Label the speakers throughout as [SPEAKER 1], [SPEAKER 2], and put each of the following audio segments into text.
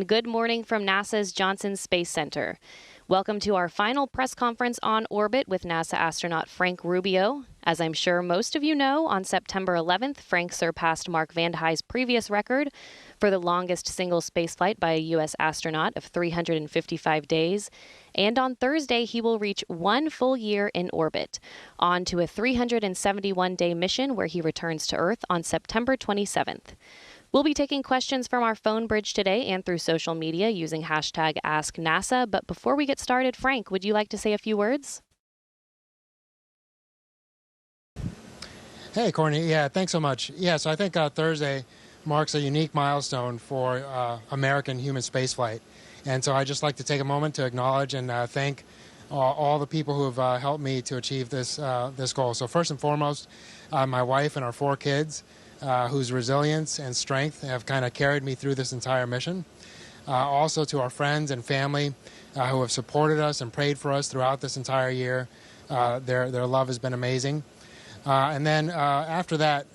[SPEAKER 1] Good morning from NASA's Johnson Space Center. Welcome to our final press conference on orbit with NASA astronaut Frank Rubio. As I'm sure most of you know, on September 11th, Frank surpassed Mark Vande Heij's previous record for the longest single spaceflight by a U.S. astronaut of 355 days. And on Thursday, he will reach 1 full year in orbit, on to a 371-day mission where he returns to Earth on September 27th. We'll be taking questions from our phone bridge today and through social media using hashtag AskNASA. But before we get started, Frank, would you like to say a few words?
[SPEAKER 2] Hey, Courtney. Yeah, thanks so much. Yeah, so I think Thursday marks a unique milestone for American human spaceflight. And so I'd just like to take a moment to acknowledge and thank all the people who have helped me to achieve this goal. So first and foremost, my wife and our 4 kids, whose resilience and strength have kind of carried me through this entire mission. Also to our friends and family who have supported us and prayed for us throughout this entire year. Their love has been amazing. And then after that,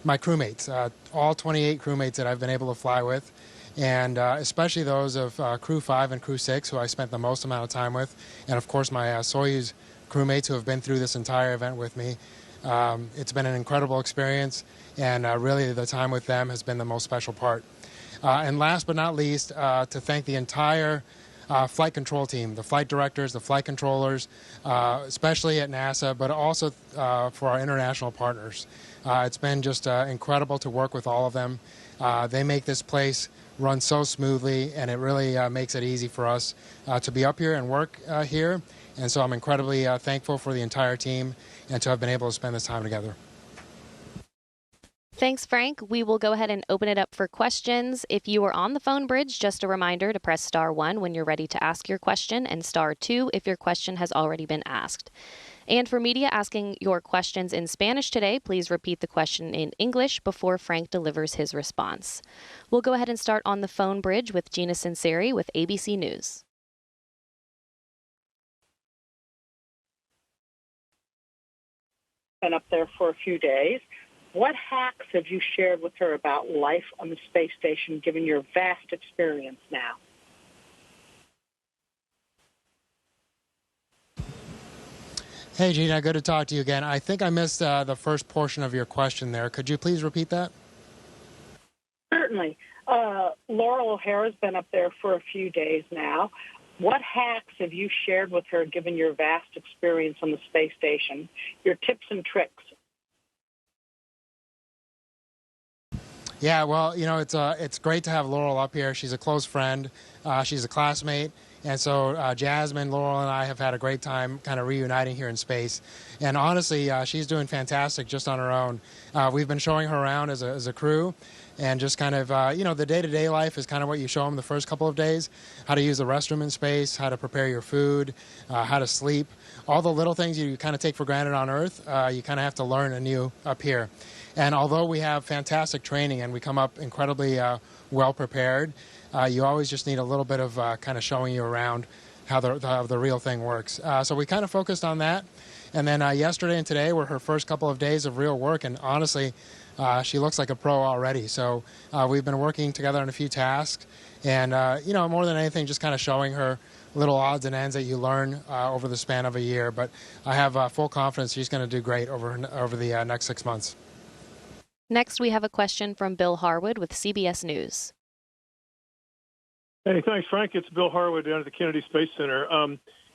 [SPEAKER 2] my crewmates, all 28 crewmates that I've been able to fly with, and especially those of Crew 5 and Crew 6, who I spent the most amount of time with, and of course my Soyuz crewmates who have been through this entire event with me. It's been an incredible experience, and really the time with them has been the most special part. And last but not least, to thank the entire flight control team, the flight directors, the flight controllers, especially at NASA, but also for our international partners. It's been just incredible to work with all of them. They make this place run so smoothly, and it really makes it easy for us to be up here and work here. And so I'm incredibly thankful for the entire team and to have been able to spend this time together.
[SPEAKER 1] Thanks, Frank. We will go ahead and open it up for questions. If you are on the phone bridge, just a reminder to press *1 when you're ready to ask your question and *2 if your question has already been asked. And for media asking your questions in Spanish today, please repeat the question in English before Frank delivers his response. We'll go ahead and start on the phone bridge with Gina Sinceri with ABC News.
[SPEAKER 3] Been up there for a few days. What hacks have you shared with her about life on the space station, given your vast experience now?
[SPEAKER 2] Hey, Gina, good to talk to you again. I think I missed the first portion of your question there. Could you please repeat that?
[SPEAKER 3] Certainly. Laurel O'Hara's been up there for a few days now. What hacks have you shared with her, given your vast experience on the space station, your tips and tricks?
[SPEAKER 2] Yeah, well, you know, it's great to have Laurel up here. She's a close friend. She's a classmate. And so Jasmine, Laurel, and I have had a great time kind of reuniting here in space. And honestly, she's doing fantastic just on her own. We've been showing her around as a crew. And just kind of, the day-to-day life is kind of what you show them the first couple of days. How to use the restroom in space, how to prepare your food, how to sleep. All the little things you kind of take for granted on Earth, you kind of have to learn anew up here. And although we have fantastic training and we come up incredibly well prepared, you always just need a little bit of kind of showing you around how the real thing works. So we kind of focused on that. And then yesterday and today were her first couple of days of real work. And honestly, she looks like a pro already. So we've been working together on a few tasks. And, more than anything, just kind of showing her little odds and ends that you learn over the span of a year. But I have full confidence she's going to do great over the next 6 months.
[SPEAKER 1] Next, we have a question from Bill Harwood with CBS News.
[SPEAKER 4] Hey, thanks, Frank. It's Bill Harwood down at the Kennedy Space Center.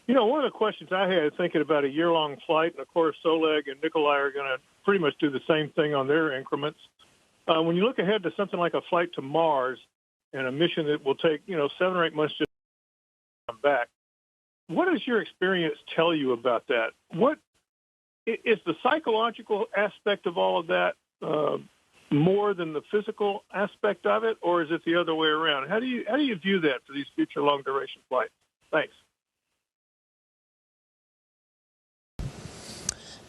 [SPEAKER 4] One of the questions I had thinking about a year-long flight, and of course Oleg and Nikolai are going to pretty much do the same thing on their increments. When you look ahead to something like a flight to Mars and a mission that will take, 7 or 8 months to come back, what does your experience tell you about that? What is the psychological aspect of all of that more than the physical aspect of it, or is it the other way around? How do you view that for these future long-duration flights? Thanks.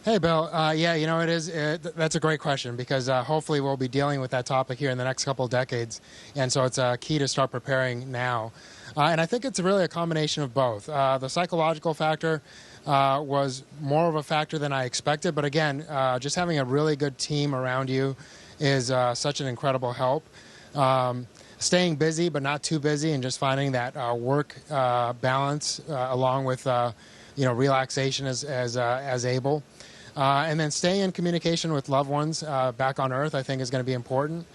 [SPEAKER 2] Hey, Bill. It is. That's a great question because hopefully we'll be dealing with that topic here in the next couple of decades. And so it's key to start preparing now. And I think it's really a combination of both. The psychological factor was more of a factor than I expected. But again, just having a really good team around you is such an incredible help. staying busy but not too busy, and just finding that work balance along with relaxation as able. And then staying in communication with loved ones back on Earth, I think, is going to be important.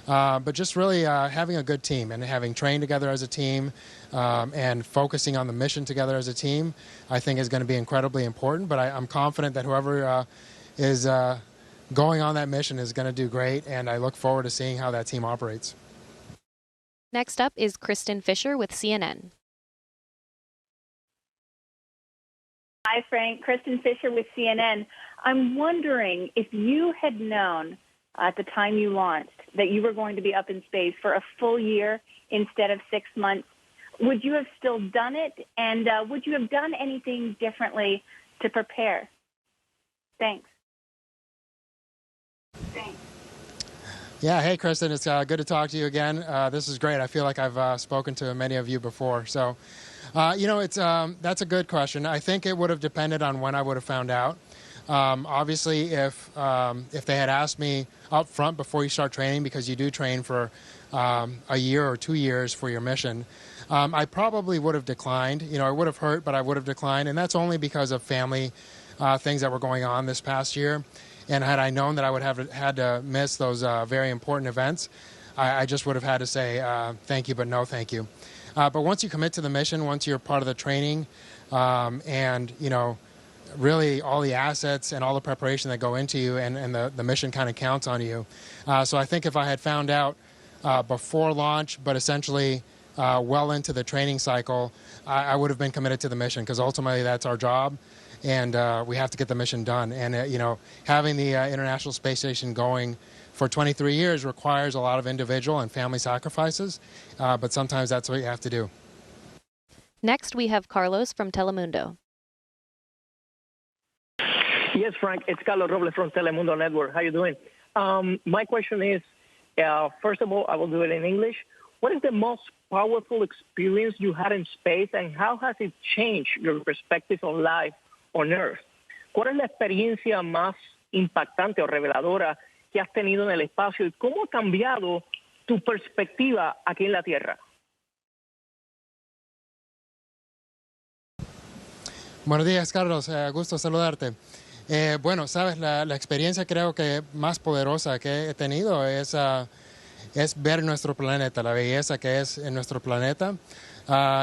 [SPEAKER 2] But just really having a good team and having trained together as a team and focusing on the mission together as a team, I think is going to be incredibly important. But I'm confident that whoever is going on that mission is going to do great, and I look forward to seeing how that team operates.
[SPEAKER 1] Next up is Kristen Fisher with CNN.
[SPEAKER 5] Hi, Frank. Kristen Fisher with CNN. I'm wondering if you had known at the time you launched that you were going to be up in space for a full year instead of 6 months, would you have still done it? And would you have done anything differently to prepare? Thanks.
[SPEAKER 2] Yeah, hey, Kristen, it's good to talk to you again. This is great. I feel like I've spoken to many of you before. So, that's a good question. I think it would have depended on when I would have found out. Obviously, if they had asked me up front before you start training, because you do train for a year or 2 years for your mission, I probably would have declined. It would have hurt, but I would have declined. And that's only because of family things that were going on this past year. And had I known that I would have had to miss those very important events, I just would have had to say thank you, but no thank you. But once you commit to the mission, once you're part of the training, and really all the assets and all the preparation that go into you, and the mission kind of counts on you. So I think if I had found out before launch, but essentially well into the training cycle, I would have been committed to the mission, because ultimately that's our job. And we have to get the mission done. And, having the International Space Station going for 23 years requires a lot of individual and family sacrifices, but sometimes that's what you have to do.
[SPEAKER 1] Next, we have Carlos from Telemundo.
[SPEAKER 6] Yes, Frank, it's Carlos Robles from Telemundo Network. How you doing? My question is, first of all, I will do it in English. What is the most powerful experience you had in space, and how has it changed your perspective on life on Earth? ¿Cuál es la experiencia más impactante o reveladora que has tenido en el espacio, y cómo ha cambiado tu perspectiva aquí en la Tierra?
[SPEAKER 2] Buenos días, Carlos. Gusto saludarte. Bueno, sabes, la experiencia creo que más poderosa que he tenido es ver nuestro planeta, la belleza que es en nuestro planeta.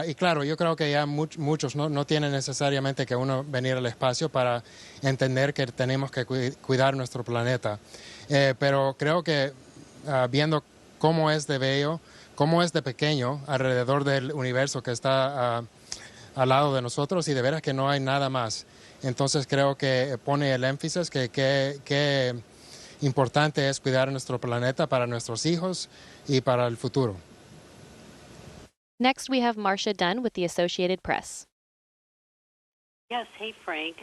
[SPEAKER 2] Y claro, yo creo que ya muchos no tienen necesariamente que uno venir al espacio para entender que tenemos que cuidar nuestro planeta. Pero creo que viendo cómo es de bello, cómo es de pequeño alrededor del universo que está al lado de nosotros, y de veras que no hay nada más. Entonces creo que pone el énfasis que importante es cuidar nuestro planeta para nuestros hijos y para el futuro.
[SPEAKER 1] Next, we have Marcia Dunn with the Associated Press.
[SPEAKER 7] Yes, hey, Frank.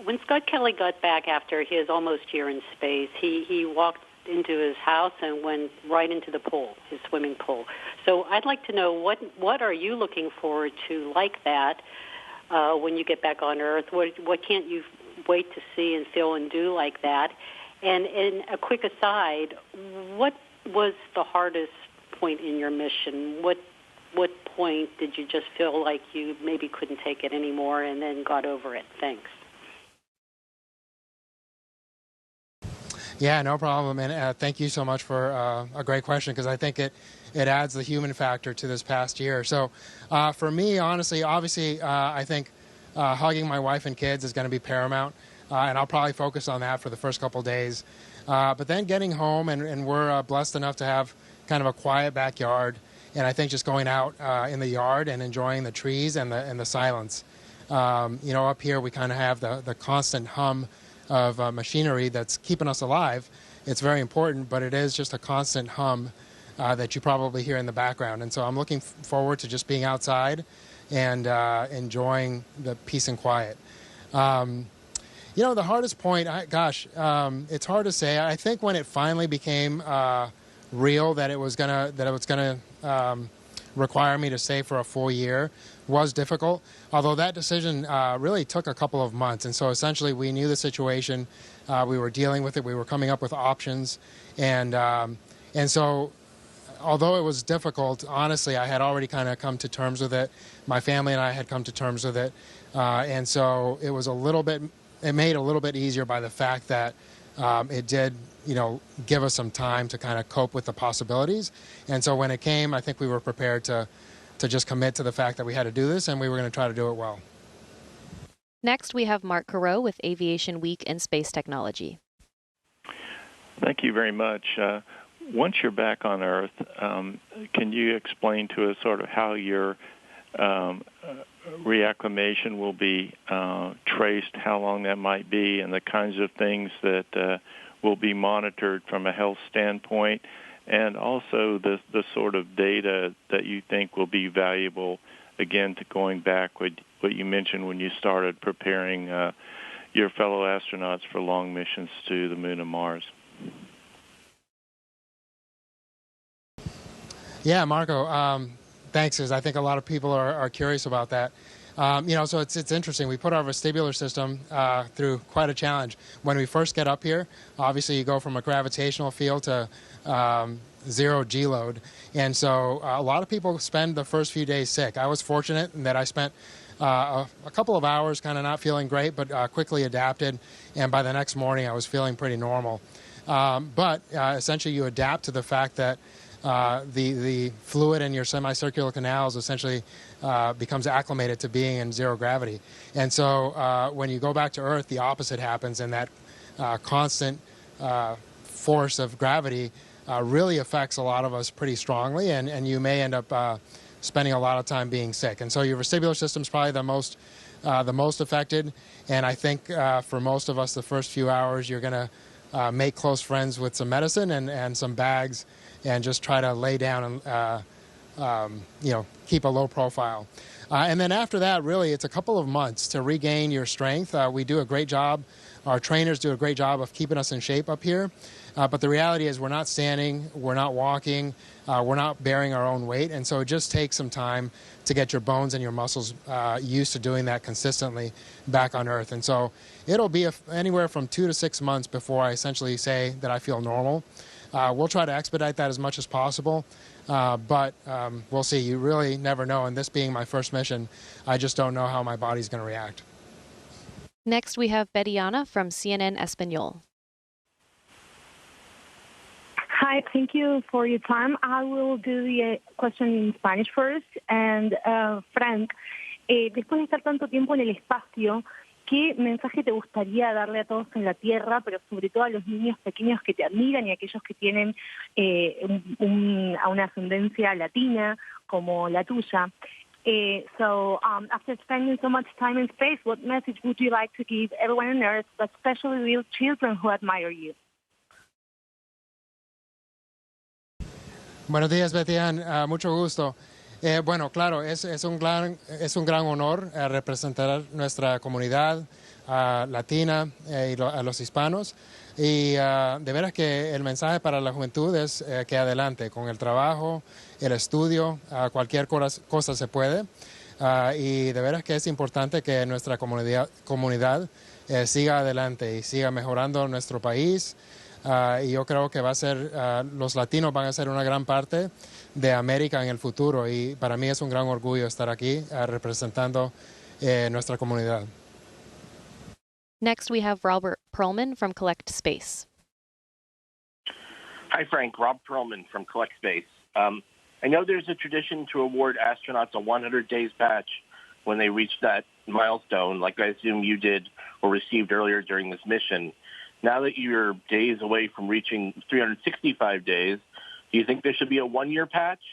[SPEAKER 7] When Scott Kelly got back after his almost year in space, he walked into his house and went right into the pool, his swimming pool. So I'd like to know, what are you looking forward to like that when you get back on Earth? What can't you wait to see and feel and do like that? And in a quick aside, what was the hardest point in your mission? What point did you just feel like you maybe couldn't take it anymore and then got over it? Thanks.
[SPEAKER 2] Yeah, no problem. And thank you so much for a great question, because I think it adds the human factor to this past year. So for me, honestly, obviously, I think hugging my wife and kids is going to be paramount. And I'll probably focus on that for the first couple of days. But then getting home, and we're blessed enough to have kind of a quiet backyard. And I think just going out in the yard and enjoying the trees and the silence. Up here we kind of have the constant hum of machinery that's keeping us alive. It's very important, but it is just a constant hum that you probably hear in the background. And so I'm looking forward to just being outside and enjoying the peace and quiet. The hardest point, it's hard to say. I think when it finally became real that it was gonna require me to stay for a full year was difficult, although that decision really took a couple of months. And so essentially we knew the situation, we were dealing with it, we were coming up with options, and so although it was difficult, honestly, I had already kind of come to terms with it. My family and I had come to terms with it. And so it was it made it a little bit easier by the fact that it did, give us some time to kind of cope with the possibilities. And so when it came, I think we were prepared to just commit to the fact that we had to do this, and we were going to try to do it well.
[SPEAKER 1] Next, we have Mark Carreau with Aviation Week and Space Technology.
[SPEAKER 8] Thank you very much. Once you're back on Earth, can you explain to us sort of how your reacclimation will be traced, how long that might be, and the kinds of things that will be monitored from a health standpoint, and also the sort of data that you think will be valuable, again, to going back with what you mentioned when you started preparing your fellow astronauts for long missions to the Moon and Mars?
[SPEAKER 2] Yeah, Marco, thanks, because I think a lot of people are curious about that. So it's interesting. We put our vestibular system through quite a challenge. When we first get up here, obviously you go from a gravitational field to zero G load. And so a lot of people spend the first few days sick. I was fortunate in that I spent a couple of hours kind of not feeling great, but quickly adapted. And by the next morning, I was feeling pretty normal. But essentially you adapt to the fact that the fluid in your semicircular canals essentially becomes acclimated to being in zero gravity. And so when you go back to Earth, the opposite happens, and that constant force of gravity really affects a lot of us pretty strongly, and you may end up spending a lot of time being sick. And so your vestibular system is probably the most affected, and I think for most of us, the first few hours, you're going to make close friends with some medicine and some bags, and just try to lay down and keep a low profile. And then after that, really, it's a couple of months to regain your strength. We do a great job. Our trainers do a great job of keeping us in shape up here. But the reality is we're not standing, we're not walking, we're not bearing our own weight. And so it just takes some time to get your bones and your muscles used to doing that consistently back on Earth. And so it'll be anywhere from 2 to 6 months before I essentially say that I feel normal. We'll try to expedite that as much as possible, but we'll see. You really never know. And this being my first mission, I just don't know how my body's going to react.
[SPEAKER 1] Next, we have Betiana from CNN Espanol.
[SPEAKER 9] Hi, thank you for your time. I will do the question in Spanish first. And Frank, después de estar tanto tiempo en el espacio, ¿qué mensaje te gustaría darle a todos en la Tierra, pero sobre todo a los niños pequeños que te admiran y a aquellos que tienen una ascendencia latina como la tuya? After spending so much time in space, what message would you like to give everyone on Earth, but especially little children who admire you?
[SPEAKER 2] Buenos días, Betian. Mucho gusto. Bueno, claro, es un gran honor representar nuestra comunidad latina y a los hispanos. Y de veras que el mensaje para la juventud es que adelante con el trabajo, el estudio, cualquier cosa se puede. Y de veras que es importante que nuestra comunidad siga adelante y siga mejorando nuestro país. Y yo creo que los latinos van a ser una gran parte de América en el futuro, y para mí es un gran orgullo estar aquí representando nuestra comunidad.
[SPEAKER 1] Next, we have Robert Perlman from Collect Space.
[SPEAKER 10] Hi, Frank. Rob Perlman from Collect Space. I know there's a tradition to award astronauts a 100 days patch when they reach that milestone, like I assume you did or received earlier during this mission. Now that you're days away from reaching 365 days, do you think there should be a one-year patch?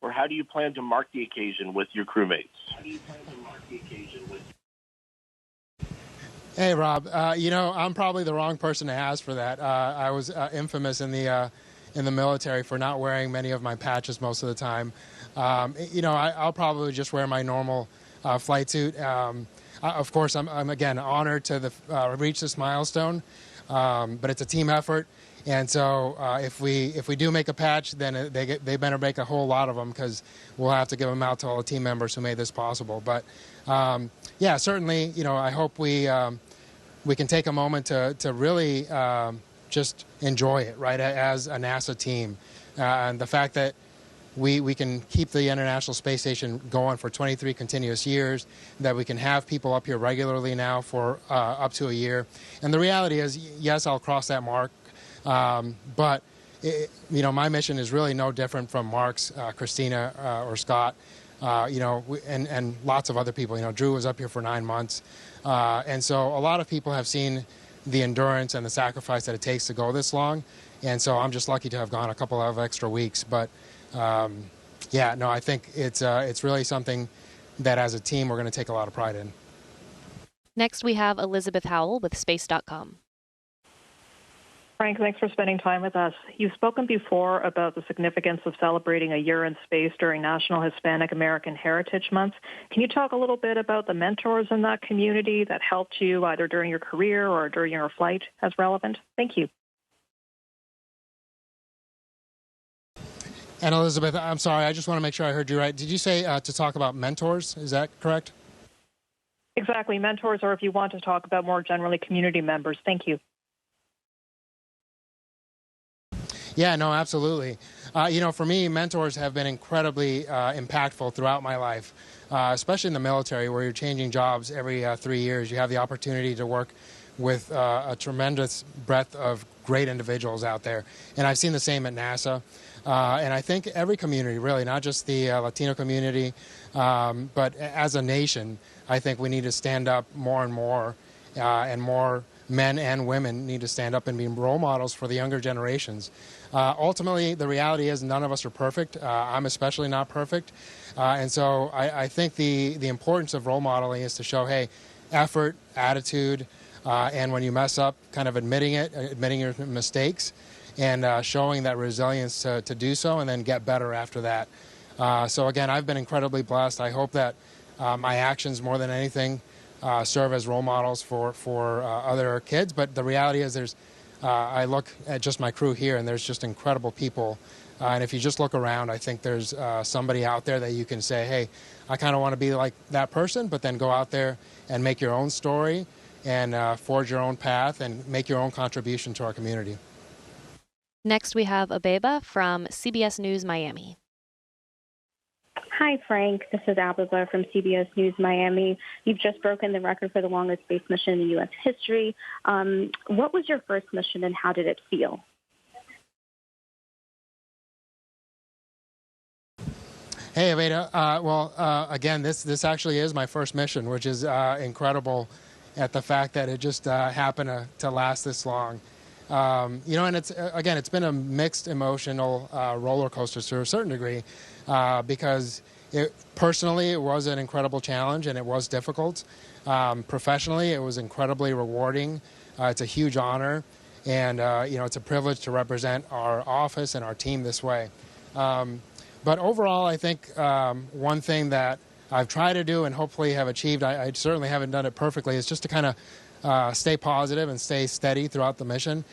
[SPEAKER 10] Or how do you plan to mark the occasion with your crewmates?
[SPEAKER 2] Hey, Rob. I'm probably the wrong person to ask for that. I was infamous in the military for not wearing many of my patches most of the time. I'll probably just wear my normal flight suit. Of course, I'm again honored to reach this milestone. But it's a team effort, and so if we do make a patch, then they better make a whole lot of them, because we'll have to give them out to all the team members who made this possible. But certainly, I hope we can take a moment to really just enjoy it, right, as a NASA team, and the fact that we can keep the International Space Station going for 23 continuous years, that we can have people up here regularly now for up to a year. And the reality is, yes, I'll cross that mark, but my mission is really no different from Mark's, Christina, or Scott, and lots of other people. Drew was up here for 9 months. And so a lot of people have seen the endurance and the sacrifice that it takes to go this long. And so I'm just lucky to have gone a couple of extra weeks. But I think it's really something that as a team we're going to take a lot of pride in.
[SPEAKER 1] Next, we have Elizabeth Howell with Space.com.
[SPEAKER 11] Frank, thanks for spending time with us. You've spoken before about the significance of celebrating a year in space during National Hispanic American Heritage Month. Can you talk a little bit about the mentors in that community that helped you either during your career or during your flight as relevant? Thank you.
[SPEAKER 2] And Elizabeth, I'm sorry, I just want to make sure I heard you right. Did you say to talk about mentors? Is that correct?
[SPEAKER 11] Exactly, mentors, or if you want to talk about more generally community members. Thank you.
[SPEAKER 2] Yeah, no, absolutely. For me, mentors have been incredibly impactful throughout my life, especially in the military where you're changing jobs every 3 years. You have the opportunity to work with a tremendous breadth of great individuals out there. And I've seen the same at NASA. And I think every community, really, not just the Latino community, but as a nation, I think we need to stand up more and more, and more men and women need to stand up and be role models for the younger generations. Ultimately, the reality is none of us are perfect. I'm especially not perfect. And so I think the importance of role modeling is to show, hey, effort, attitude, and when you mess up, kind of admitting your mistakes, and showing that resilience to do so and then get better after that. So again, I've been incredibly blessed. I hope that my actions, more than anything, serve as role models for other kids. But the reality is I look at just my crew here, and there's just incredible people. And if you just look around, I think there's somebody out there that you can say, hey, I kind of want to be like that person, but then go out there and make your own story and forge your own path and make your own contribution to our community.
[SPEAKER 1] Next, we have Abeba from CBS News Miami.
[SPEAKER 12] Hi, Frank. This is Abeba from CBS News Miami. You've just broken the record for the longest space mission in U.S. history. What was your first mission and how did it feel?
[SPEAKER 2] Hey, Aveda. Again, this actually is my first mission, which is incredible at the fact that it just happened to last this long. And it's been a mixed emotional roller coaster to a certain degree, because personally it was an incredible challenge and it was difficult. Professionally, it was incredibly rewarding. It's a huge honor, and it's a privilege to represent our office and our team this way. But overall, I think one thing that I've tried to do and hopefully have achieved, I certainly haven't done it perfectly, is just to kind of stay positive and stay steady throughout the mission.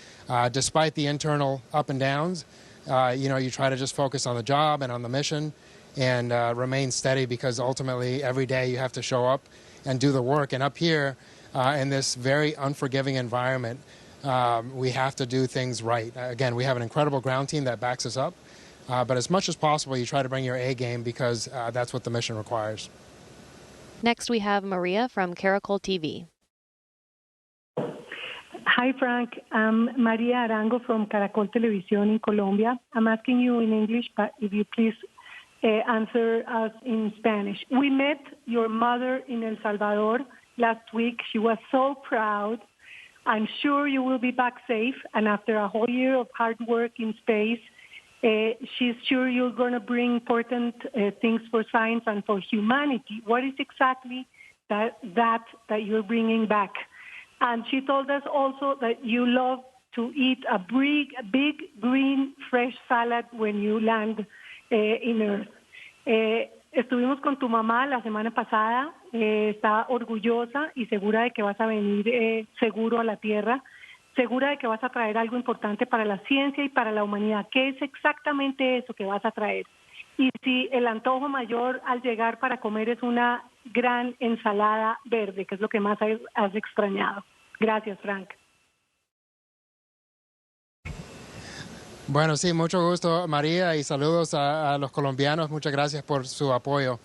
[SPEAKER 2] Despite the internal up and downs, you try to just focus on the job and on the mission and remain steady, because ultimately every day you have to show up and do the work. And up here in this very unforgiving environment, we have to do things right. Again, we have an incredible ground team that backs us up, but as much as possible you try to bring your A game, because that's what the mission requires.
[SPEAKER 1] Next, we have Maria from Caracol TV.
[SPEAKER 9] Hi, Frank. I'm Maria Arango from Caracol Televisión in Colombia. I'm asking you in English, but if you please answer us in Spanish. We met your mother in El Salvador last week. She was so proud. I'm sure you will be back safe. And after a whole year of hard work in space, she's sure you're going to bring important things for science and for humanity. What is exactly that you're bringing back? And she told us also that you love to eat a big green fresh salad when you land in Earth. Estuvimos con tu mamá la semana pasada. Está orgullosa y segura de que vas a venir seguro a la Tierra, segura de que vas a traer algo importante para la ciencia y para la humanidad. ¿Qué es exactamente eso que vas a traer? Y si el antojo mayor al llegar para comer es una gran ensalada verde, que es lo que más has extrañado. Gracias, Frank.
[SPEAKER 2] Bueno, sí, mucho gusto, María, y saludos a los colombianos. Muchas gracias por su apoyo.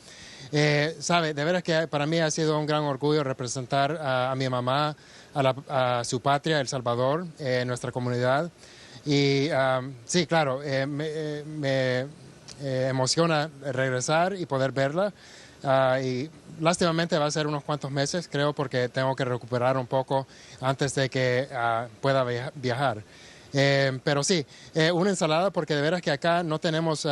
[SPEAKER 2] Sabe, de veras que para mí ha sido un gran orgullo representar a mi mamá, a su patria, El Salvador, nuestra comunidad. Y sí, claro, me emociona regresar y poder verla. Y lástimamente va a ser unos cuantos meses, creo, porque tengo que recuperar un poco antes de que pueda viajar. Pero sí, una ensalada porque de veras que acá no tenemos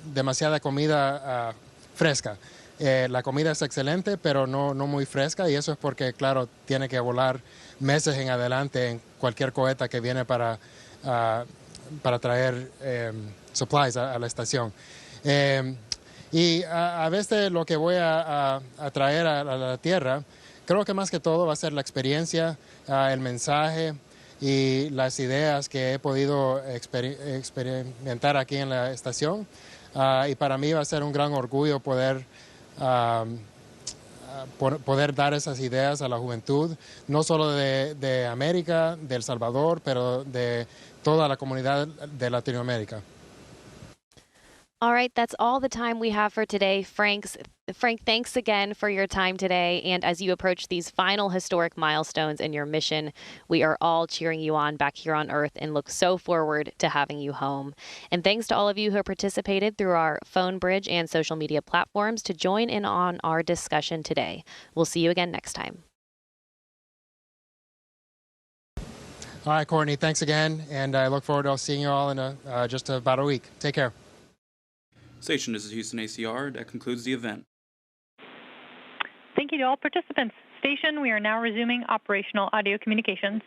[SPEAKER 2] demasiada comida fresca. La comida es excelente, pero no muy fresca, y eso es porque, claro, tiene que volar meses en adelante en cualquier coheta que viene para traer supplies a la estación. Y a veces lo que voy a traer a la Tierra, creo que más que todo va a ser la experiencia, el mensaje y las ideas que he podido experimentar aquí en la estación. Y para mí va a ser un gran orgullo poder dar esas ideas a la juventud, no solo de América, de El Salvador, pero de toda la comunidad de Latinoamérica.
[SPEAKER 1] All right, that's all the time we have for today. Frank, thanks again for your time today. And as you approach these final historic milestones in your mission, we are all cheering you on back here on Earth and look so forward to having you home. And thanks to all of you who participated through our phone bridge and social media platforms to join in on our discussion today. We'll see you again next time.
[SPEAKER 2] All right, Courtney, thanks again. And I look forward to seeing you all in just about a week. Take care.
[SPEAKER 13] Station, this is Houston ACR. That concludes the event.
[SPEAKER 14] Thank you to all participants. Station, we are now resuming operational audio communications.